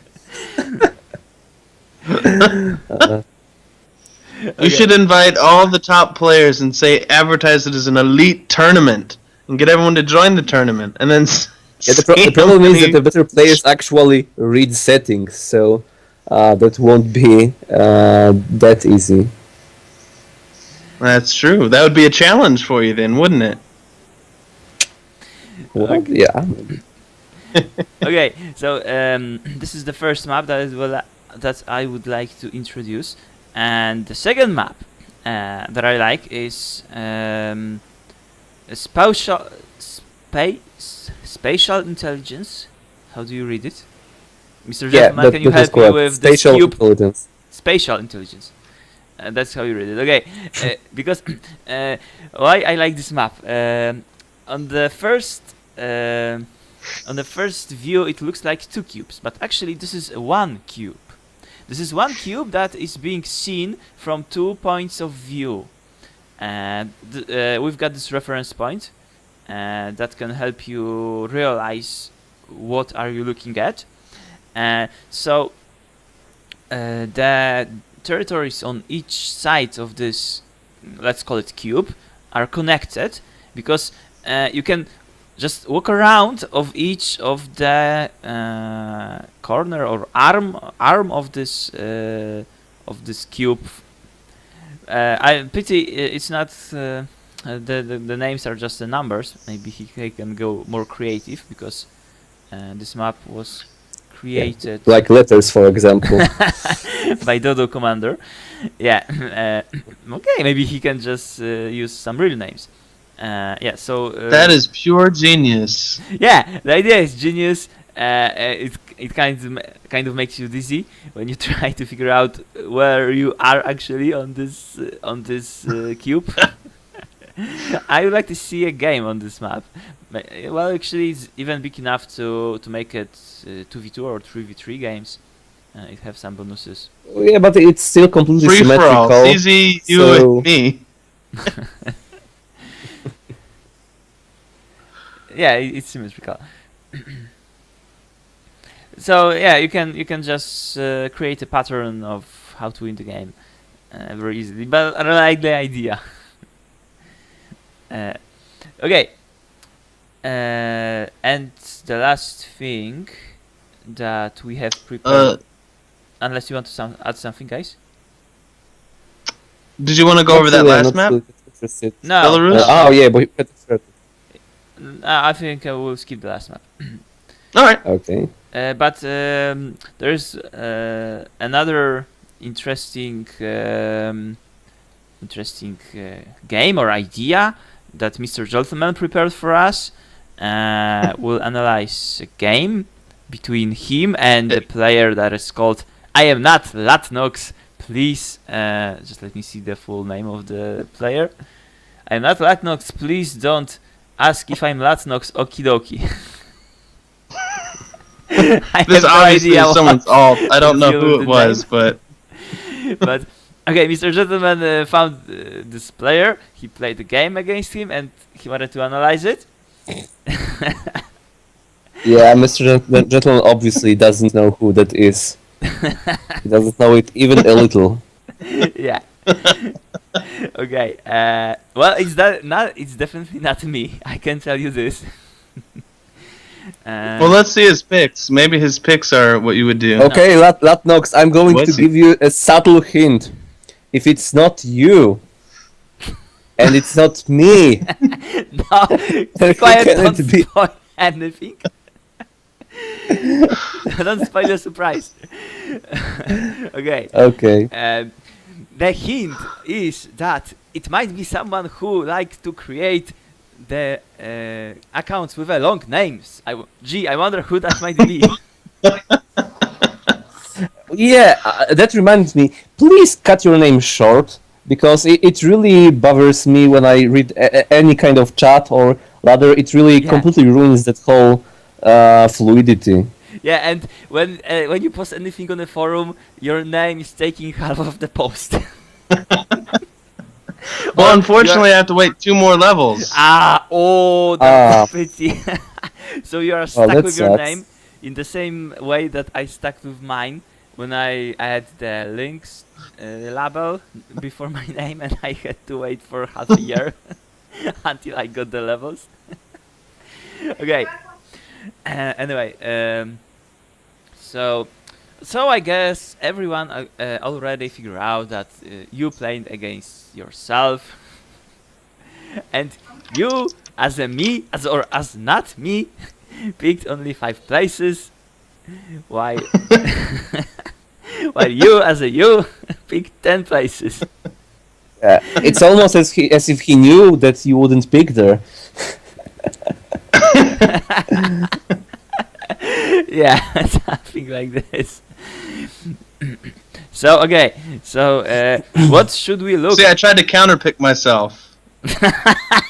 You should invite all the top players and say advertise it as an elite tournament and get everyone to join the tournament, and then. The problem is that the better players actually read settings, so that won't be that easy. That's true. That would be a challenge for you then, wouldn't it? Well, Okay. yeah. Okay, so this is the first map that I would like to introduce, and the second map that I like is spatial intelligence. How do you read it, Mr. Gentleman? Can you help me with this spatial cube? intelligence? Spatial intelligence. That's how you read it. Okay, because why I like this map? On the first view, it looks like two cubes, but actually this is one cube. This is one cube that is being seen from 2 points of view, and we've got this reference point that can help you realize what are you looking at. So the territories on each side of this, let's call it cube, are connected because you can just walk around of each of the corner or arm of this cube. I pity it's not the names are just the numbers. Maybe he can go more creative because this map was created like letters, for example. by Dodo Commander. Yeah. Okay, maybe he can just use some real names. Yeah, so that is pure genius. yeah, the idea is genius. It kind of makes you dizzy when you try to figure out where you are actually on this cube. I would like to see a game on this map. Well, actually, it's even big enough to make it 2v2 or 3v3 games. It have some bonuses. Yeah, but it's still completely Free for symmetrical. all. Easy, you so- and me. Yeah, it's symmetrical. So yeah, you can just create a pattern of how to win the game very easily. But I like the idea. Okay. And the last thing that we have prepared, unless you want to add something, guys. Did you want to go over that Actually, I'm last not map? really interested. No. Belarus? Oh yeah, but you had to start. I think I will skip the last map. All right. Okay. But there's another interesting game or idea that Mr. Gentleman prepared for us. We'll analyze a game between him and the player that is called I am not Latnox please, just let me see the full name of the player. I'm not Latnox, please don't ask if I'm Latnox, okie dokie. I This have no obviously idea is someone's what alt. I don't to know deal who with it the was, name. but But okay, Mr. Gentleman found this player. He played the game against him, and he wanted to analyze it. Yeah, Mr. Gentleman obviously doesn't know who that is. He doesn't know it even a little. Yeah. Okay. Well, it's definitely not me. I can tell you this. well, let's see his picks. Maybe his picks are what you would do. Okay, Latnox, I'm going Was to he? give you a subtle hint. If it's not you, and it's not me, No, then quiet. who can Don't it be? spoil anything. Don't spoil the surprise. Okay. Okay. The hint is that it might be someone who likes to create the accounts with long names. I wonder who that might be. Yeah, that reminds me. Please cut your name short, because it really bothers me when I read any kind of chat or rather, it really Yeah. completely ruins that whole fluidity. Yeah, and when you post anything on the forum, your name is taking half of the post. Well, Or unfortunately, I have to wait 2 more levels. That's a pity. So you are stuck that with your sucks. name in the same way that I stuck with mine when I had the links label before my name, and I had to wait for half a year until I got the levels. Okay. Anyway, so I guess everyone already figured out that you played against yourself, and you, as not me, picked only 5 places, while while you, as you, picked 10 places. It's almost as if he knew that you wouldn't pick there. Yeah, something like this. So okay, what should we look? See, I tried to counterpick myself.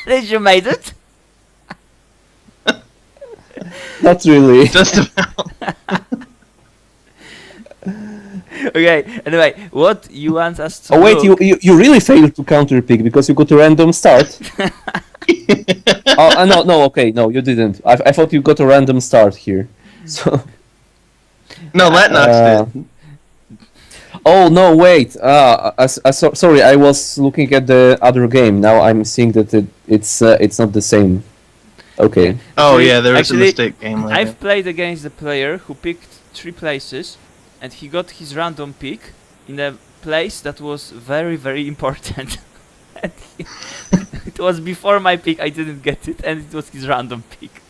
Did you made it? Not really. Just about. Okay. Anyway, what you want us to? Oh wait, look? you really failed to counterpick because you got a random start. No, okay, no, you didn't. I thought you got a random start here. So. No, Latnox did. Oh no, wait. Sorry, I was looking at the other game. Now I'm seeing that it's not the same. Okay. Oh Actually- yeah, there was a actually, mistake game later. I've played against the player who picked 3 places, and he got his random pick in a place that was very, very important. And it was before my pick. I didn't get it, and it was his random pick.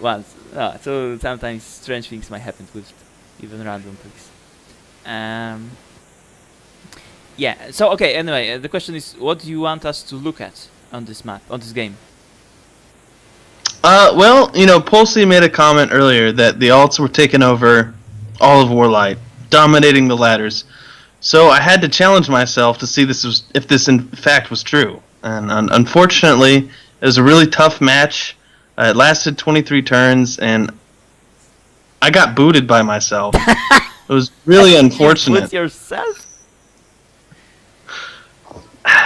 Once. So sometimes strange things might happen with even random picks. Yeah. So okay. Anyway, the question is, what do you want us to look at on this map, on this game? Well, Pulsey made a comment earlier that the alts were taking over all of Warlight, dominating the ladders. So I had to challenge myself to see if this in fact was true. And unfortunately, it was a really tough match. It lasted 23 turns, and I got booted by myself. It was really unfortunate. With yourself?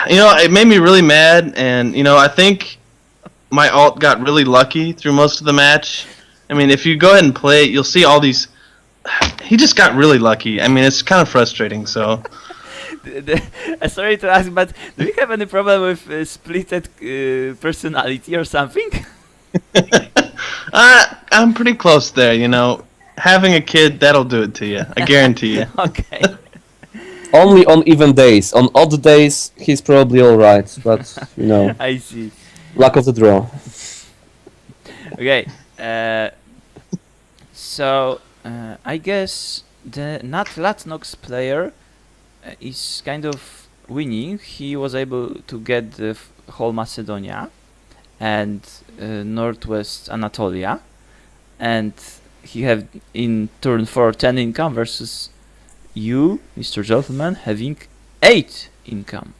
It made me really mad, and I think my alt got really lucky through most of the match. I mean, if you go ahead and play it, you'll see all these. He just got really lucky. I mean, it's kind of frustrating. So, Sorry to ask, but do you have any problem with splitted personality or something? I'm pretty close there. Having a kid, that'll do it to you. I guarantee you. Okay. Only on even days. On odd days, he's probably alright, but, I see. luck of the draw. Okay. So, I guess the not Latnox player is kind of winning. He was able to get the whole Macedonia and Northwest Anatolia, and he had in turn 4 10 income versus you, Mr. Gentleman, having 8 income.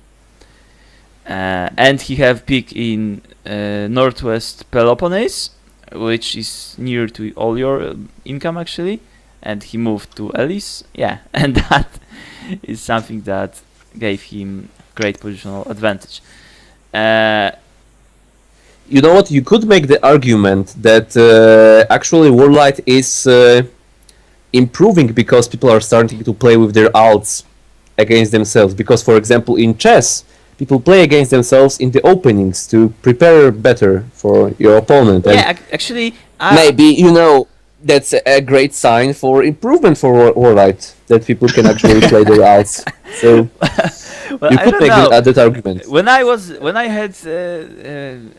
And he have peak in Northwest Peloponnese, which is near to all your income actually, and he moved to Elis, and that is something that gave him great positional advantage. You know what? You could make the argument that actually Warlight is improving because people are starting to play with their alts against themselves. Because, for example, in chess, people play against themselves in the openings to prepare better for your opponent. And Actually, maybe, that's a great sign for improvement for Warlight, that people can actually play their alts. So well, you I could don't make know. that argument. When I had 10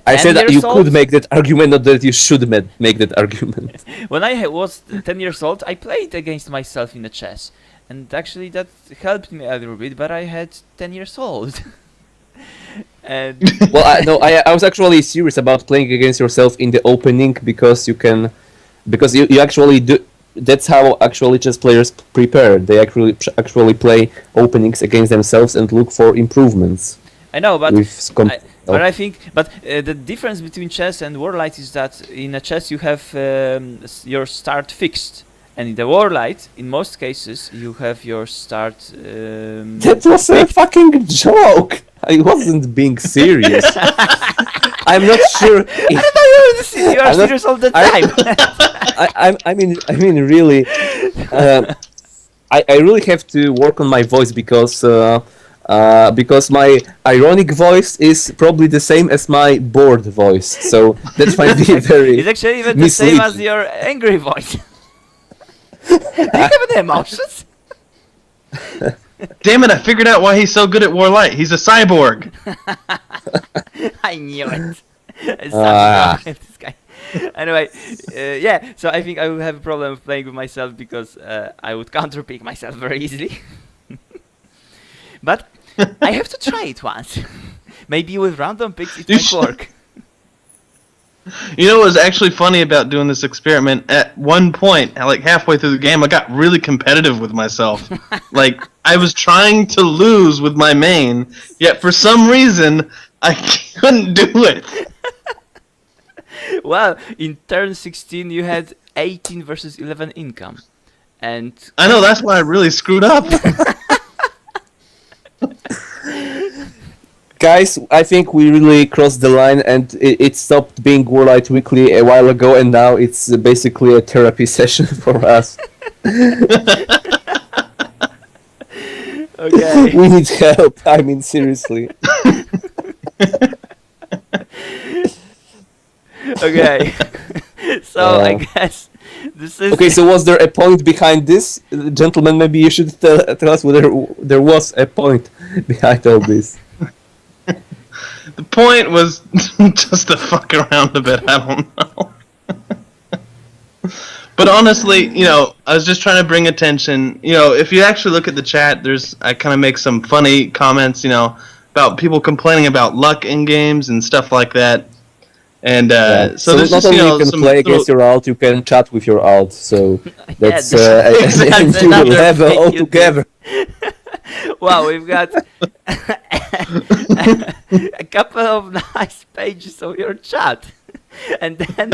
I said that years you old, could make that argument, not that you should make that argument. when I was 10 years old, I played against myself in the chess, and actually that helped me a little bit. But I had 10 years old, and Well, I was actually serious about playing against yourself in the opening because you actually do. That's how actually chess players prepare. They actually play openings against themselves and look for improvements. I know, but With I think, the difference between chess and Warlight is that in a chess you have your start fixed, and in the Warlight, in most cases, you have your start. That was a fucking joke. I wasn't being serious. I'm not sure. I thought you are serious all the time. I mean, really. I really have to work on my voice because my ironic voice is probably the same as my bored voice. So that might be very. It's actually even the same as your angry voice. Do you have any emotions? Damn it! I figured out why he's so good at Warlight. He's a cyborg. I knew it. It's something wrong with this guy. Anyway, so I think I would have a problem with playing with myself because I would counterpick myself very easily. But I have to try it once. Maybe with random picks it might work. You know what was actually funny about doing this experiment? At one point, like halfway through the game, I got really competitive with myself. Like, I was trying to lose with my main, yet for some reason, I couldn't do it. Well, in turn 16 you had 18 versus 11 income. And I know, that's why I really screwed up. Guys, I think we really crossed the line, and it stopped being Warlight Weekly a while ago, and now it's basically a therapy session for us. okay. We need help. I mean, seriously. Okay. So I guess this is Okay, so was there a point behind this? Gentlemen, maybe you should tell us whether there was a point behind all this. The point was just to fuck around a bit, I don't know. But honestly, I was just trying to bring attention. If you actually look at the chat, I kind of make some funny comments, about people complaining about luck in games and stuff like that. And so there's not just, only you can some play against your alt, you can chat with your alt. So that's exactly. a new Another level thing you do. altogether. Wow, we've got a couple of nice pages of your chat, and then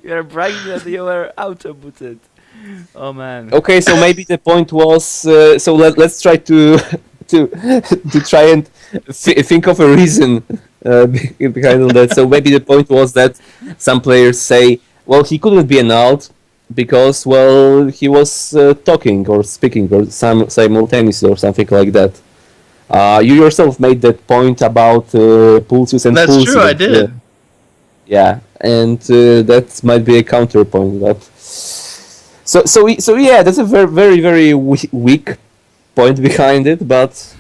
you're bragging that you were auto-booted. Oh man. Okay, so maybe the point was so let's try to try and think of a reason behind all that. So maybe the point was that some players say, well, he couldn't be an alt because, well, he was talking or speaking or simultaneously or something like that. You yourself made that point about Pulsius and That's Pulsius. true, I did. Yeah, and that might be a counterpoint. But so yeah, that's a very very very weak point behind it, but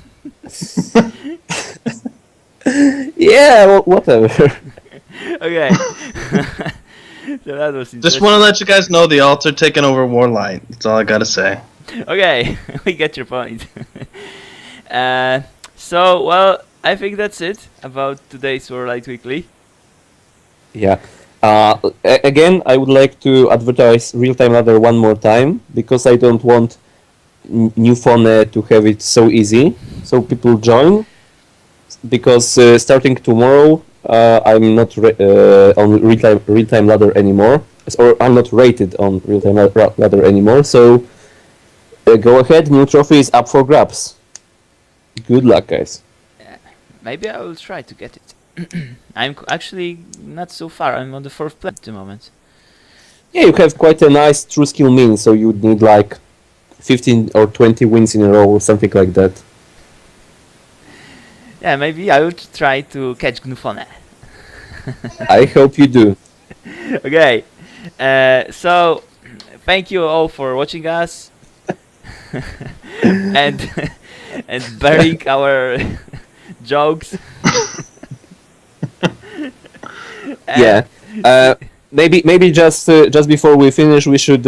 yeah, whatever. Okay. So that was Just want to let you guys know the alts are taking over Warlight. That's all I gotta say. Okay, we get your point. So, well, I think that's it about today's Warlight Weekly. Yeah. Again, I would like to advertise Real-Time Ladder one more time because I don't want new phone to have it so easy. So people join because starting tomorrow, I'm not on Real-Time Ladder anymore, or I'm not rated on Real-Time Ladder anymore. So go ahead, new trophy is up for grabs. Good luck, guys. Maybe I will try to get it. I'm actually not so far. I'm on the 4th place at the moment. Yeah, you have quite a nice true skill mean, so you would need like 15 or 20 wins in a row or something like that. Yeah, maybe I would try to catch Gnufone. I hope you do. Okay, so thank you all for watching us and and bearing our jokes. Yeah. Maybe just before we finish, we should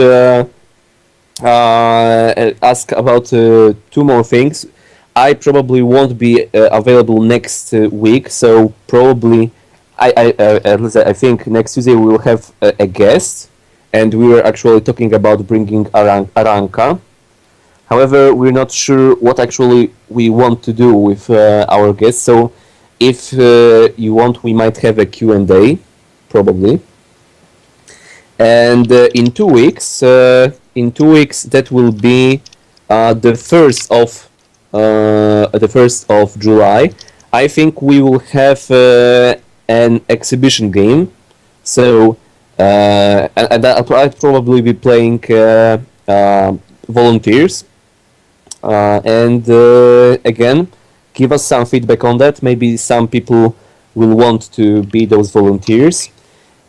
ask about 2 more things. I probably won't be available next week, so probably at least I think next Tuesday we will have a guest, and we were actually talking about bringing Aranka. However, we're not sure what actually we want to do with our guests. So, if you want, we might have a Q&A, probably. And in 2 weeks, that will be the first of July. I think we will have an exhibition game. So, and I'll probably be playing volunteers. And again, give us some feedback on that. Maybe some people will want to be those volunteers.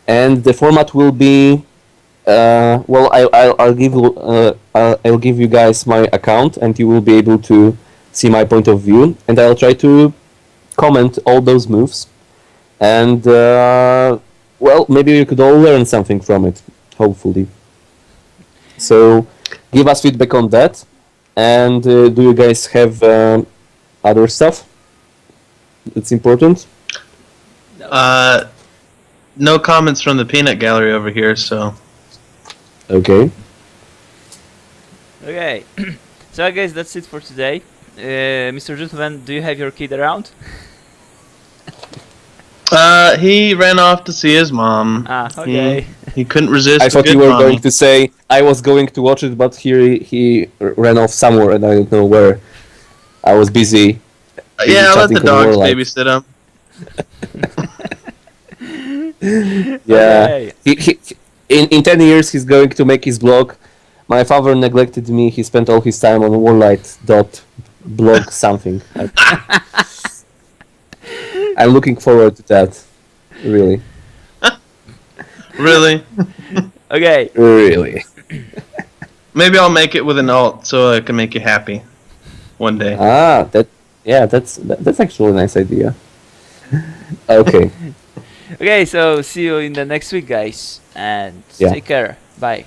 And the format will be, well, I'll give you guys my account, and you will be able to see my point of view, and I'll try to comment all those moves. And well, maybe you could all learn something from it, hopefully. So, give us feedback on that. And do you guys have other stuff that's important? No comments from the peanut gallery over here, so. Okay. Okay, so I guess that's it for today. Mr. Gentleman, do you have your kid around? He ran off to see his mom. Ah, okay. He couldn't resist. I thought a good you were mommy. going to say I was going to watch it, but here he ran off somewhere, and I don't know where. I was busy. Yeah, I let chatting the on dogs Warlight. babysit him. Yeah. Okay. He in 10 years he's going to make his blog. My father neglected me. He spent all his time on warlight.blog something. I'm looking forward to that. Really. Really? Okay. Really. Maybe I'll make it with an alt so I can make you happy one day. That's actually a nice idea. Okay. Okay, so see you in the next week, guys, and Yeah. take care. Bye.